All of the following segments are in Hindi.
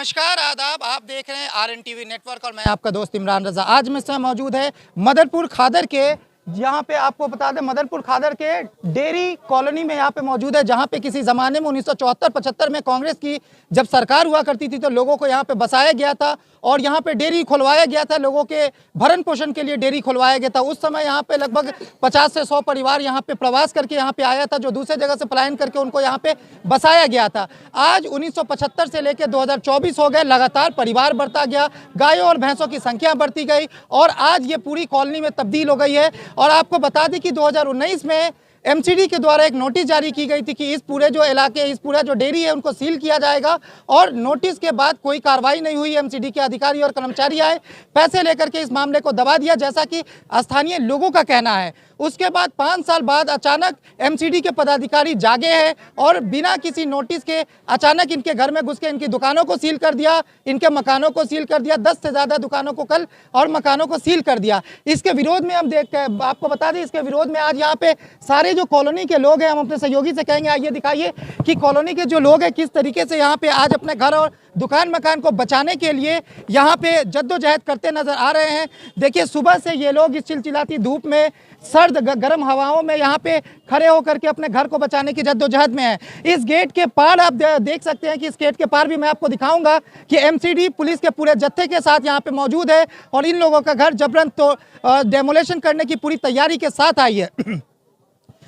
नमस्कार आदाब, आप देख रहे हैं RNTV नेटवर्क और मैं आपका दोस्त इमरान रजा। आज मेरे साथ मौजूद है मदरपुर खादर के, यहाँ पे आपको बता दें मदरपुर खादर के डेयरी कॉलोनी में यहाँ पे मौजूद है, जहाँ पे किसी ज़माने में 1974-75 में कांग्रेस की जब सरकार हुआ करती थी तो लोगों को यहाँ पे बसाया गया था और यहाँ पे डेयरी खुलवाया गया था, लोगों के भरण पोषण के लिए डेयरी खुलवाया गया था। उस समय यहाँ पे लगभग 50 से 100 परिवार यहाँ पे प्रवास करके यहाँ पे आया था, जो दूसरे जगह से पलायन करके उनको यहाँ पे बसाया गया था। आज 1975 से लेकर 2024 हो गए, लगातार परिवार बढ़ता गया, गायों और भैंसों की संख्या बढ़ती गई और आज ये पूरी कॉलोनी में तब्दील हो गई है। और आपको बता दें कि 2019 में एमसीडी के द्वारा एक नोटिस जारी की गई थी कि इस पूरे जो इलाके, इस पूरा जो डेयरी है उनको सील किया जाएगा और नोटिस के बाद कोई कार्रवाई नहीं हुई। एमसीडी के अधिकारी और कर्मचारी आए, पैसे लेकर के इस मामले को दबा दिया, जैसा कि स्थानीय लोगों का कहना है। उसके बाद 5 साल बाद अचानक एमसीडी के पदाधिकारी जागे हैं और बिना किसी नोटिस के अचानक इनके घर में घुस के इनकी दुकानों को सील कर दिया, इनके मकानों को सील कर दिया। 10 से ज़्यादा दुकानों को कल और मकानों को सील कर दिया। इसके विरोध में हम आपको बता दें, इसके विरोध में आज यहाँ पे सारे जो कॉलोनी के लोग हैं, हम अपने सहयोगी से कहेंगे आइए दिखाइए कि कॉलोनी के जो लोग हैं किस तरीके से यहाँ पे आज अपने घर और दुकान मकान को बचाने के लिए यहाँ पे जद्दोजहद करते नजर आ रहे हैं। देखिए, सुबह से ये लोग इस चिलचिलाती धूप में, सर्द गर्म हवाओं में यहाँ पे खड़े होकर के अपने घर को बचाने की जद्दोजहद में है। इस गेट के पार आप देख सकते हैं कि इस गेट के पार भी मैं आपको दिखाऊंगा कि एमसीडी पुलिस के पूरे जत्थे के साथ यहाँ पे मौजूद है और इन लोगों का घर जबरन तो डेमोलेशन करने की पूरी तैयारी के साथ आई है।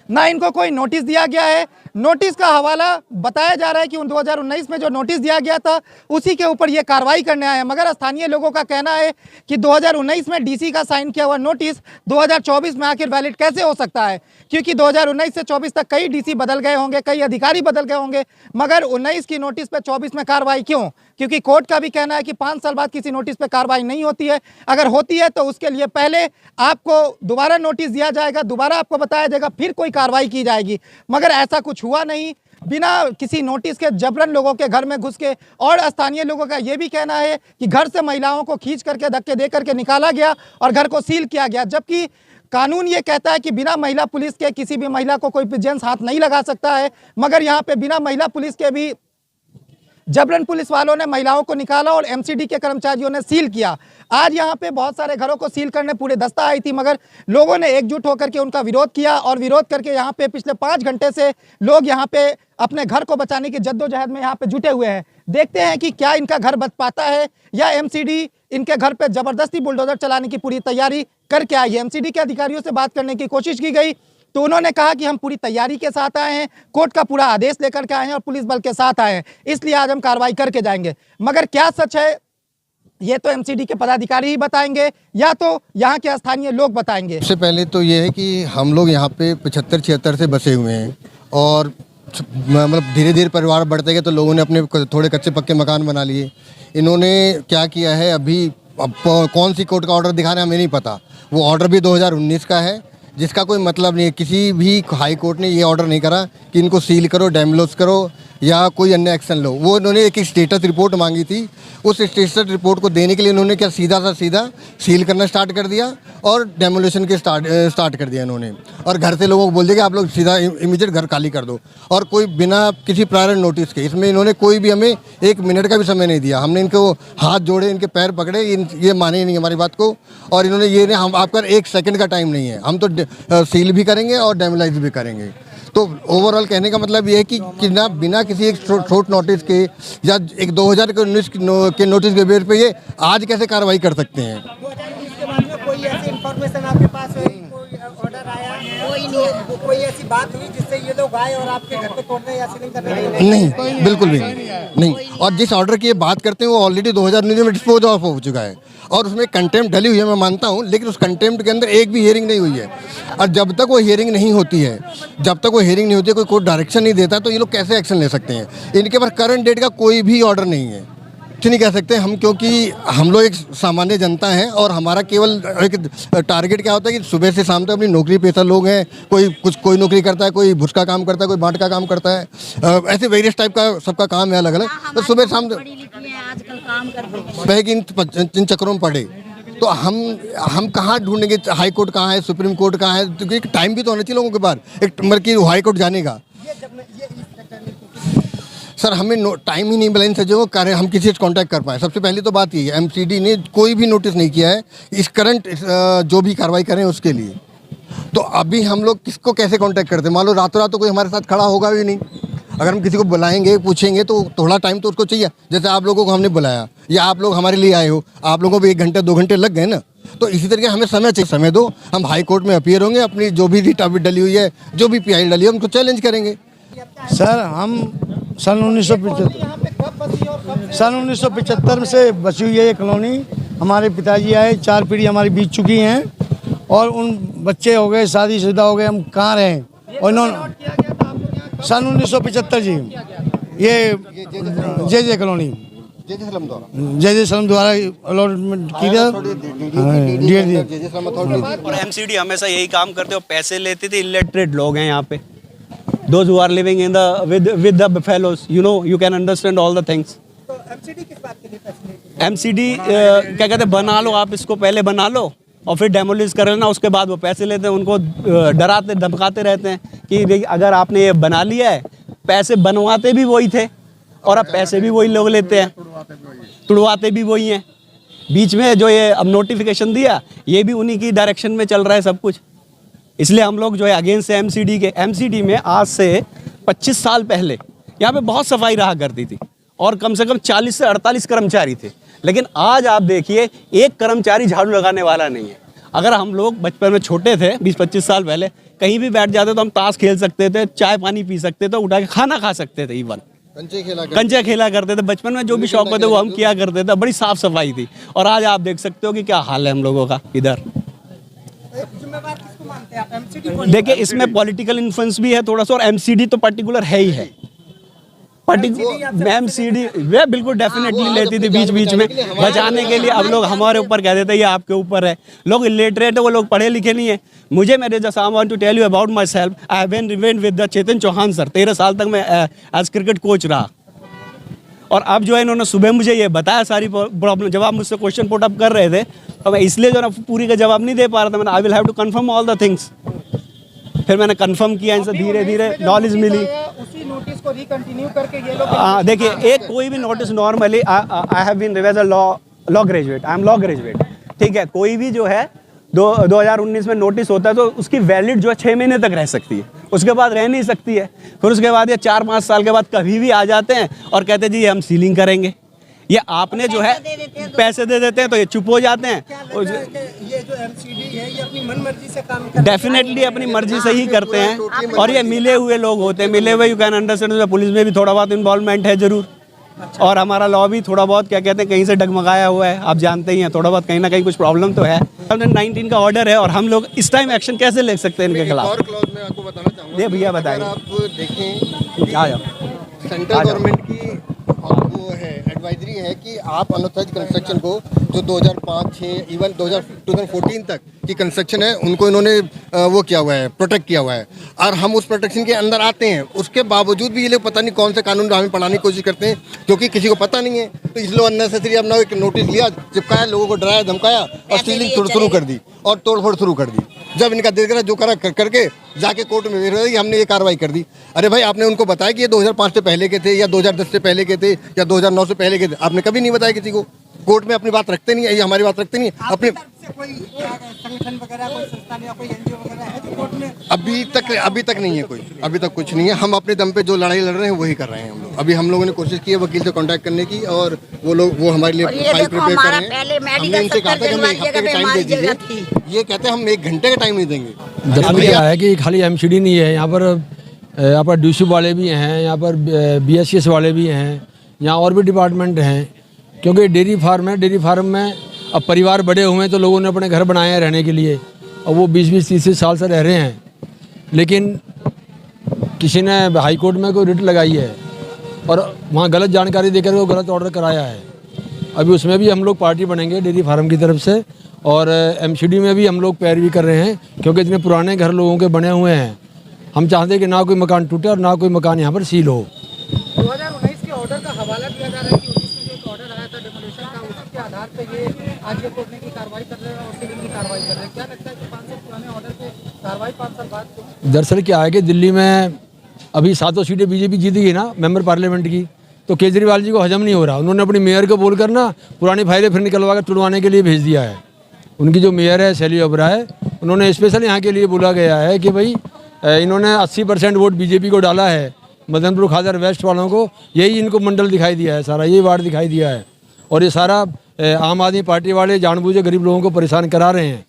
ना इनको कोई नोटिस दिया गया है। नोटिस का हवाला बताया जा रहा है कि 2019 में जो नोटिस दिया गया था उसी के ऊपर ये कार्रवाई करने आए हैं, मगर स्थानीय लोगों का कहना है कि 2019 में डीसी का साइन किया हुआ नोटिस 2024 में आखिर वैलिड कैसे हो सकता है, क्योंकि 2019 से 24 तक कई डीसी बदल गए होंगे, कई अधिकारी बदल गए होंगे, मगर 19 की नोटिस पे 24 में कार्रवाई क्यों? क्योंकि कोर्ट का भी कहना है कि 5 साल बाद किसी नोटिस पे कार्रवाई नहीं होती है। अगर होती है तो उसके लिए पहले आपको दोबारा नोटिस दिया जाएगा, दोबारा आपको बताया जाएगा, फिर कोई कार्रवाई की जाएगी, मगर ऐसा कुछ हुआ नहीं। बिना किसी नोटिस के जबरन लोगों के घर में घुस के, और स्थानीय लोगों का यह भी कहना है कि घर से महिलाओं को खींच करके धक्के दे करके निकाला गया और घर को सील किया गया, जबकि कानून ये कहता है कि बिना महिला पुलिस के किसी भी महिला को कोई जेंट्स हाथ नहीं लगा सकता है, मगर यहाँ पे बिना महिला पुलिस के भी जबरन पुलिस वालों ने महिलाओं को निकाला और एमसीडी के कर्मचारियों ने सील किया। आज यहाँ पे बहुत सारे घरों को सील करने पूरे दस्ता आई थी, मगर लोगों ने एकजुट होकर के उनका विरोध किया और विरोध करके यहाँ पे पिछले 5 घंटे से लोग यहाँ पे अपने घर को बचाने की जद्दोजहद में यहाँ पे जुटे हुए हैं। देखते हैं कि क्या इनका घर बच पाता है या एमसीडी इनके घर पे जबरदस्ती बुलडोजर चलाने की पूरी तैयारी करके आई है। एमसीडी के अधिकारियों से बात करने की कोशिश की गई तो उन्होंने कहा कि हम पूरी तैयारी के साथ आए हैं, कोर्ट का पूरा आदेश लेकर के आए हैं और पुलिस बल के साथ आए हैं, इसलिए आज हम कार्रवाई करके जाएंगे। मगर क्या सच है ये तो एमसीडी के पदाधिकारी ही बताएंगे या तो यहाँ के स्थानीय लोग बताएंगे। सबसे पहले तो ये है कि हम लोग यहाँ पे 75-76 से बसे हुए हैं और मतलब धीरे धीरे परिवार बढ़ते गए तो लोगों ने अपने थोड़े कच्चे पक्के मकान बना लिए। इन्होंने क्या किया है, अभी अब कौन सी कोर्ट का ऑर्डर दिखा रहे हैं हमें नहीं पता। वो ऑर्डर भी 2019 का है, जिसका कोई मतलब नहीं है। किसी भी हाई कोर्ट ने ये ऑर्डर नहीं करा कि इनको सील करो, डैमोलिश करो या कोई अन्य एक्शन लो। वो इन्होंने एक स्टेटस रिपोर्ट मांगी थी, उस स्टेटस रिपोर्ट को देने के लिए इन्होंने क्या सीधा सील करना स्टार्ट कर दिया और डेमोलिशन के स्टार्ट कर दिया इन्होंने। और घर से लोगों को बोल दिया कि आप लोग सीधा इमीडिएट घर खाली कर दो, और कोई बिना किसी प्रायर नोटिस के। इसमें इन्होंने कोई भी हमें 1 मिनट का भी समय नहीं दिया। हमने इनको हाथ जोड़े, इनके पैर पकड़े, ये माने नहीं हमारी बात को, और इन्होंने ये नहीं, हम आपका 1 सेकंड का टाइम नहीं है, हम तो सील भी करेंगे और डेमोलाइज भी करेंगे। तो ओवरऑल कहने का मतलब ये है कि ना बिना किसी एक शॉर्ट नोटिस के या एक 2019 के नोटिस के बेस पे ये आज कैसे कार्रवाई कर सकते हैं। 2019 के बाद में कोई ऐसी इंफॉर्मेशन आपके पास है, कोई ऑर्डर आया, कोई नहीं, कोई ऐसी बात हुई जिससे ये लोग आए और आपके घर को तोड़ने या सीलिंग करने लगे? नहीं, बिल्कुल भी नहीं। और जिस ऑर्डर की बात करते हैं वो ऑलरेडी 2019 में डिस्पोज ऑफ हो चुका है और उसमें कंटेम्प्ट डली हुई है, मैं मानता हूँ, लेकिन उस कंटेम्प्ट के अंदर एक भी हियरिंग नहीं हुई है। और जब तक वो हियरिंग नहीं होती है, कोई कोर्ट डायरेक्शन नहीं देता, तो ये लोग कैसे एक्शन ले सकते हैं? इनके पास करंट डेट का कोई भी ऑर्डर नहीं है, कुछ नहीं कह सकते हम, क्योंकि हम लोग एक सामान्य जनता हैं और हमारा केवल एक टारगेट क्या होता है कि सुबह से शाम तक अपनी नौकरी पेशा लोग हैं। कोई नौकरी करता है, कोई भुस का काम करता है, कोई बाट का काम करता है, ऐसे वेरियस टाइप का सबका काम है अलग अलग। तो सुबह शाम इन चक्करों में पड़े तो हम कहाँ ढूंढेंगे? हाई कोर्ट कहाँ है, सुप्रीम कोर्ट कहाँ है? क्योंकि एक टाइम भी तो होना चाहिए लोगों के पास, एक मतलब कि हाई कोर्ट जाने का। सर हमें टाइम ही नहीं मिला इन चीज़ों को कार्य हम किसी से कांटेक्ट कर पाए। सबसे पहली तो बात ये है एमसीडी ने कोई भी नोटिस नहीं किया है इस करंट जो भी कार्रवाई करें उसके लिए। तो अभी हम लोग किसको कैसे कांटेक्ट करते हैं? मान लो रातों रात तो कोई हमारे साथ खड़ा होगा भी नहीं। अगर हम किसी को बुलाएंगे पूछेंगे तो थोड़ा टाइम तो उसको चाहिए। जैसे आप लोगों को हमने बुलाया या आप लोग हमारे लिए आए हो, आप लोगों को भी 1 घंटा 2 घंटे लग गए ना। तो इसी तरीके हमें समय चाहिए, समय दो, हम हाई कोर्ट में अपीयर होंगे, अपनी जो भी रिट अभी डली हुई है, जो भी पीआई डली है उनको चैलेंज करेंगे। सर हम सन 1975 से बची हुई है ये कॉलोनी। हमारे पिताजी आए, 4 पीढ़ी हमारी बीत चुकी हैं और उन बच्चे हो गए, शादीशुदा हो गए, हम कहाँ रहें। और इन्होंने सन 1975 जी ये जे कॉलोनी जे सलम द्वारा अलॉटमेंट की और एमसीडी हमेशा यही काम करते हो, पैसे लेते थे। इलिटरेट लोग हैं यहाँ पे, those who are living in the with the fellows, you know, you can understand all the things. तो एमसीडी किस बात के लिए फैसिलिटी? एमसीडी क्या कहते हैं, बना लो आप, इसको पहले बना लो और फिर डेमोलिश कर लेना, उसके बाद वो पैसे लेते हैं। उनको डराते धमकाते रहते हैं कि अगर आपने ये बना लिया है, पैसे बनवाते भी वही थे और अब पैसे भी वही लोग लेते हैं, तुड़वाते भी वही हैं। बीच में जो ये अब नोटिफिकेशन दिया, ये भी उन्हीं की डायरेक्शन में चल रहा है सब कुछ। इसलिए हम लोग जो है अगेंस्ट है एमसीडी के। एमसीडी में आज से 25 साल पहले यहाँ पे बहुत सफाई रहा करती थी और कम से कम 40 से 48 कर्मचारी थे। लेकिन आज आप देखिए, एक कर्मचारी झाड़ू लगाने वाला नहीं है। अगर हम लोग बचपन में छोटे थे 20-25 साल पहले, कहीं भी बैठ जाते तो हम ताश खेल सकते थे, चाय पानी पी सकते थे, उठा के खाना खा सकते थे। इवन कंचे खेला करते थे बचपन में, जो भी शौक होते वो हम किया करते थे। बड़ी साफ सफाई थी। और आज आप देख सकते हो कि क्या हाल है हम लोगों का इधर। जिम्मेवार किसको मानते हैं आप? एमसीडी को? देखिए, इसमें पॉलिटिकल इन्फ्लुएंस भी है थोड़ा सा, और एमसीडी तो पर्टिकुलर है ही है। एमसीडी वे बिल्कुल डेफिनेटली लेती थी बीच बीच में बचाने के लिए। अब लोग हमारे ऊपर कह देते हैं ये आपके ऊपर है। लोग इलिटरेट है, वो लोग पढ़े लिखे नहीं है। मुझे मेरे जैसा I want to tell you about myself. I have been remained with the Chetan Chauhan sir. 13 साल तक मैं एज क्रिकेट कोच रहा। और अब जो है इन्होंने सुबह मुझे ये बताया सारी प्रॉब्लम। जब आप मुझसे क्वेश्चन पुट अप कर रहे थे तो मैं इसलिए जो ना पूरी का जवाब नहीं दे पा रहा था। मैंने I will have to confirm all the things. फिर मैंने कंफर्म किया, इनसे धीरे धीरे नॉलेज मिली। उसी नोटिस को रिकंटिन्यू करके ये लोग देखिए, एक कोई भी notice normally I have been as a law graduate, I am law graduate, ठीक है। कोई भी जो है 2019 में नोटिस होता है तो उसकी वैलिड जो है 6 महीने तक रह सकती है, उसके बाद रह नहीं सकती है। फिर उसके बाद ये 4-5 साल के बाद कभी भी आ जाते हैं और कहते हैं जी हम सीलिंग करेंगे। ये आपने जो है पैसे दे देते हैं तो ये चुप हो जाते हैं। ये जो एमसीडी है ये अपनी मनमर्जी से काम करते हैं। डेफिनेटली अपनी मर्जी से ही करते हैं और ये मिले हुए लोग होते हैं। मिले हुए, यू कैन अंडरस्टैंड। पुलिस में भी थोड़ा बहुत इन्वॉल्वमेंट है जरूर, और हमारा लॉ भी थोड़ा बहुत क्या कहते हैं कहीं से डगमगाया हुआ है। आप जानते ही हैं, थोड़ा बहुत कहीं ना कहीं कुछ प्रॉब्लम तो है। 2019 का ऑर्डर है और हम लोग इस टाइम एक्शन कैसे ले सकते हैं इनके खिलाफ? और क्लॉज में आपको बताना चाहूँगा, ये भैया बताइए। अगर आप देखें आ जाओ। सेंट्रल गवर्नमेंट की वो है एडवाइजरी है कि आप अनऑथराइज्ड कंस्ट्रक्शन को जो 2005-6 इवन 2014 तक की कंस्ट्रक्शन है उनको इन्होंने वो किया हुआ है, प्रोटेक्ट किया हुआ है। और हम उस प्रोटेक्शन के अंदर आते हैं, उसके बावजूद भी ये लोग पता नहीं कौन से कानून हमें पढ़ाने की कोशिश करते हैं, क्योंकि किसी को पता नहीं है। तो इसलिए अननेसेसरी अपना एक नोटिस लिया, चिपकाया, लोगों को डराया धमकाया और सीलिंग शुरू कर दी और तोड़फोड़ शुरू कर दी। जब इनका देख रहा जो करा करके जाके कोर्ट में हमने ये कार्रवाई कर दी। अरे भाई, आपने उनको बताया कि ये 2005 से पहले के थे या 2010 से पहले के थे या 2009 से पहले के थे? आपने कभी नहीं बताया किसी को। कोर्ट में अपनी बात रखते नहीं है, ये हमारी बात रखते नहीं है अपने। कोई संगठन वगैरह, कोई संस्थान या कोई एनजीओ वगैरह है जो कोर्ट में? अभी तक नहीं है कोई, अभी तक कुछ नहीं है। हम अपने दम पे जो लड़ाई लड़ रहे हैं वही कर रहे हैं हम लोग। अभी हम लोगों ने कोशिश की है वकील से कांटेक्ट करने की और वो हमारे लिए फाइल प्रिपेयर कर रहे हैं। हमने इनसे कहा था कि हमें 1 हफ्ते का टाइम दे दीजिए। ये कहते हैं हम 1 घंटे का टाइम नहीं देंगे। दरअसल क्या है कि खाली एमसीडी नहीं है, यहाँ पर डीसी वाले भी हैं, यहाँ पर बीएससीएस वाले भी हैं, यहाँ और भी डिपार्टमेंट हैं। क्योंकि डेयरी फार्म है, डेयरी फार्म में अब परिवार बड़े हुए हैं तो लोगों ने अपने घर बनाए हैं रहने के लिए, और वो 20-30 साल से रह रहे हैं। लेकिन किसी ने हाई कोर्ट में कोई रिट लगाई है और वहाँ गलत जानकारी देकर वो गलत ऑर्डर कराया है। अभी उसमें भी हम लोग पार्टी बनेंगे डेयरी फार्म की तरफ से, और एमसीडी में भी हम लोग पैरवी कर रहे हैं, क्योंकि इतने पुराने घर लोगों के बने हुए हैं। हम चाहते हैं कि ना कोई मकान टूटे और ना कोई मकान यहाँ पर सील हो। 2019 के ऑर्डर का हवाला दिया जा रहा है कि 19 में जो एक ऑर्डर आया था डेमोलिशन का, उसके आधार पे ये आज ये कोर्ट की कार्रवाई कर रहे हैं और सिविल की कार्रवाई कर रहे हैं। क्या लगता है कि 5 साल पुराने ऑर्डर पे कार्रवाई 5 साल बाद? दरअसल क्या है कि दिल्ली में अभी 7 सीटें बीजेपी जीत गई ना मेंबर पार्लियामेंट की, तो केजरीवाल जी को हजम नहीं हो रहा। उन्होंने अपनी मेयर को बोलकर ना पुरानी फाइलें फिर निकलवा कर तुड़वाने के लिए भेज दिया है। उनकी जो मेयर है शैली ओबराय, उन्होंने स्पेशल यहाँ के लिए बोला गया है कि भाई इन्होंने 80% वोट बीजेपी को डाला है, मदनपुर खादर वेस्ट वालों को यही इनको मंडल दिखाई दिया है, सारा यही वार्ड दिखाई दिया है, और ये सारा आम आदमी पार्टी वाले जानबूझे गरीब लोगों को परेशान करा रहे हैं।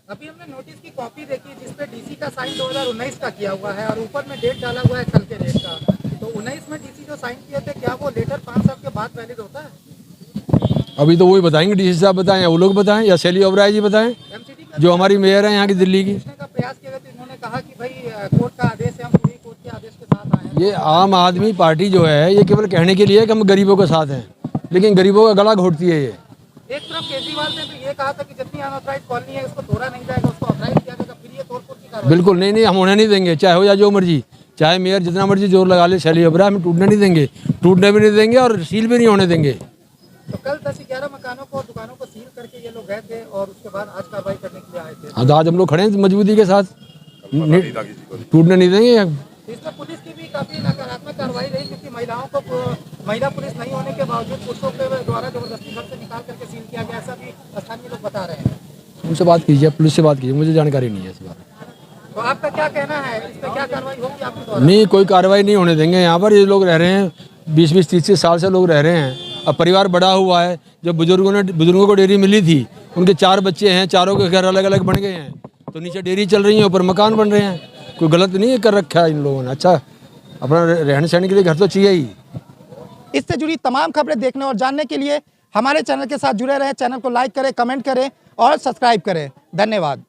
अभी हमने नोटिस की कॉपी देखी जिसपे डीसी का साइन 2019 का किया हुआ है और ऊपर में डेट डाला हुआ है कल के डेट का। तो 19 में डीसी जो साइन किए थे, क्या वो लेटर 5 साल के बाद वैलिड होता है? अभी तो वही बताएंगे, डीसी साहब बताएं या वो लोग बताएं या शैली ओबराय जी बताएं, एमसीडी का जो हमारी मेयर है यहाँ की दिल्ली की। पूछने का प्रयास किया गया तो इन्होंने कहा कि भाई कोर्ट का आदेश है, हम पूरी कोर्ट के आदेश के साथ आए हैं। ये आम आदमी पार्टी जो है ये केवल कहने के लिए कि हम गरीबों के साथ हैं, लेकिन गरीबों का गला घोटती है ये। एक तरफ केजरीवाल ने तो ये कहा था कि जितनी अनऑथराइज कॉलोनी है उसको तोड़ा नहीं जाएगा, उसको ऑथराइज किया जाएगा, फिर ये तोड़फोड़ की कार्रवाई। बिल्कुल नहीं, हम होने नहीं देंगे, चाहे हो या जो मर्जी, चाहे मेयर जितना मर्जी जोर लगा ले शैली ओबराय, हम टूटने नहीं देंगे, टूटने भी नहीं देंगे और सील भी नहीं होने देंगे। तो कल 10-11 मकानों को, दुकानों को सील करके ये लोग गए थे और उसके बाद आज कार्रवाई करने के लिए आए थे। हाँ, तो आज हम लोग खड़े हैं मजबूती के साथ, टूटने नहीं देंगे। इसमें पुलिस की भी काफी नकारात्मक कार्रवाई रही, क्योंकि महिला पुलिस नहीं होने के बावजूद पुरुषों के द्वारा जबरदस्ती घर से निकाल करके सील किया गया, ऐसा भी स्थानीय लोग बता रहे हैं। उनसे बात कीजिए, पुलिस से बात कीजिए, मुझे जानकारी नहीं है इस बारे में। तो आपका क्या कहना है, इस पर क्या कार्रवाई होगी आपके द्वारा? नहीं, कोई कार्रवाई नहीं होने देंगे। यहाँ पर ये लोग रह रहे हैं 20-20, 30-30 साल से लोग रह रहे हैं। अब परिवार बड़ा हुआ है, जब बुजुर्गों को डेयरी मिली थी, उनके 4 बच्चे हैं, चारों के घर अलग अलग बन गए हैं, तो नीचे डेयरी चल रही है, ऊपर मकान बन रहे हैं। कोई गलत नहीं कर रखा है इन लोगों ने। अच्छा, अपना रहने सहने के लिए घर तो चाहिए ही। इससे जुड़ी तमाम खबरें देखने और जानने के लिए हमारे चैनल के साथ जुड़े रहें। चैनल को लाइक करें, कमेंट करें और सब्सक्राइब करें। धन्यवाद।